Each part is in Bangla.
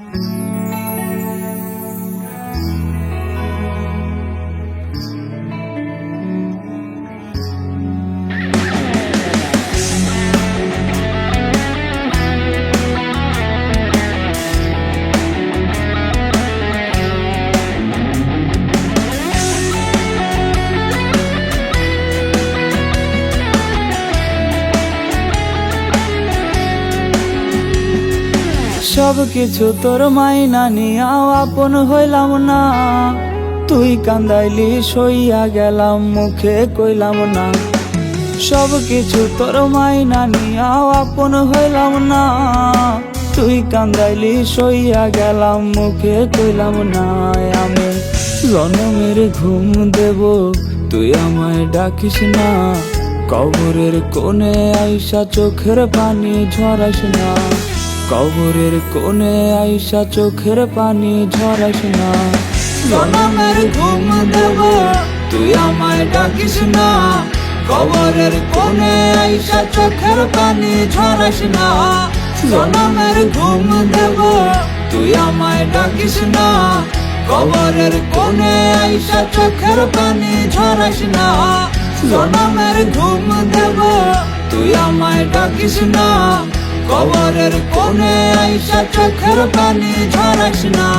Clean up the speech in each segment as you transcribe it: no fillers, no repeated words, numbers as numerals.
সব কিছু তোর মাইনা নিয়াও আপন হইলাম না, তুই কান্দাইলি সইয়া গেলাম মুখে কইলাম না। সব কিছু তোর মাইনা নিয়াও আপন হইলাম না, তুই কান্দাইলি সইয়া গেলাম মুখে কইলাম না। আমি জনমের ঘুম দেব তুই আমায় ডাকিস না, কবরের কোণে আইসা চোখের পানি ঝরাস না, কবরের কোণে আইসা চোখের পানি ঝরাস না। জনমের ঘুম দেব তুই আমায় ডাকিস না, কবরের কোণে আইসা চোখের পানি ঝরাস না। জনমের ঘুম দেব তুই আমায় ডাকিস না, কবরের কোণে আইসা চোখের পানি ঝরাস না। জনমের ঘুম দেব তুই আমায় ডাকিস না, কবরের কোণে আইসা চোখের পানি ঝরাস না।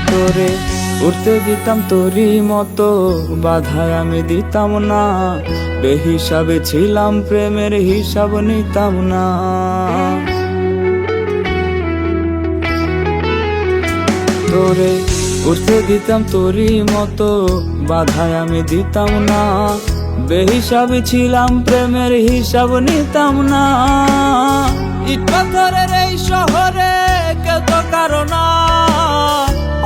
তোরে উঠতে দিতাম তোরই মতো, বাধায় আমি দিতাম না, বেহিসাবে ছিলাম প্রেমের হিসাব নিতাম না। তোরে উঠতে দিতাম তোরই মতো, বাধায় আমি দিতাম না, বেহিসাবে ছিলাম প্রেমের হিসাব নিতাম না। ইট পাথরের এই শহরে কেউ তো কারো না,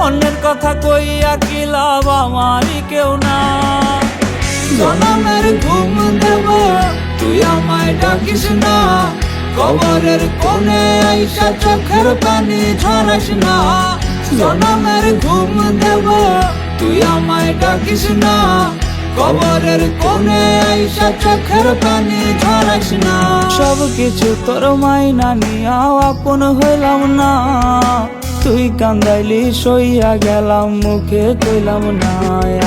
অন্যের কথা কইয়া কি লাভ আমারই কেউ না। জনমের ঘুম দেব তুই আমায় ডাকিস না, কবরের কোণে আইসা চোখের পানি ঝরাস না। জনমের ঘুম দেব তুই আমায় ডাকিস না, কবরের কোণে আইসা চোখের পানি ঝরাস না। সব কিছু তোর মাইনা নিয়াও আপন হইলাম না, তুই কান্দাইলি সইয়া গেলাম মুখে কইলাম না।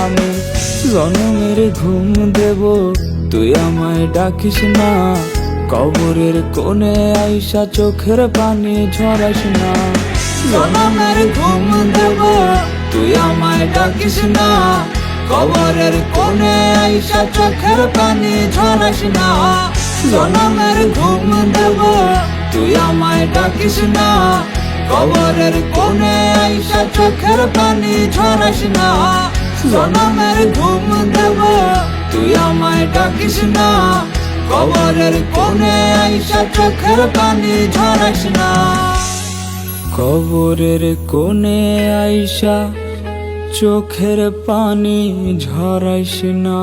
আমি জনমের ঘুম দেব তুই আমায় ডাকিস না, কবরের কোণে আইসা চোখের পানি ঝরাস না। জনমের ঘুম দেব তুই আমায় ডাকিস না, কবরের কোণে আইসা চোখের পানি ঝরাস না। জনমের ঘুম দেব তুই আমায় ডাকিস না, কবরের কোণে আইসা চোখের পানি ঝরাস না। জনমের ঘুম দেব তুই আমায় ডাকিস না, কবরের কোণে আইসা চোখের পানি ঝরাস না। কবরের কোণে আইসা চোখের পানি ঝরাস না।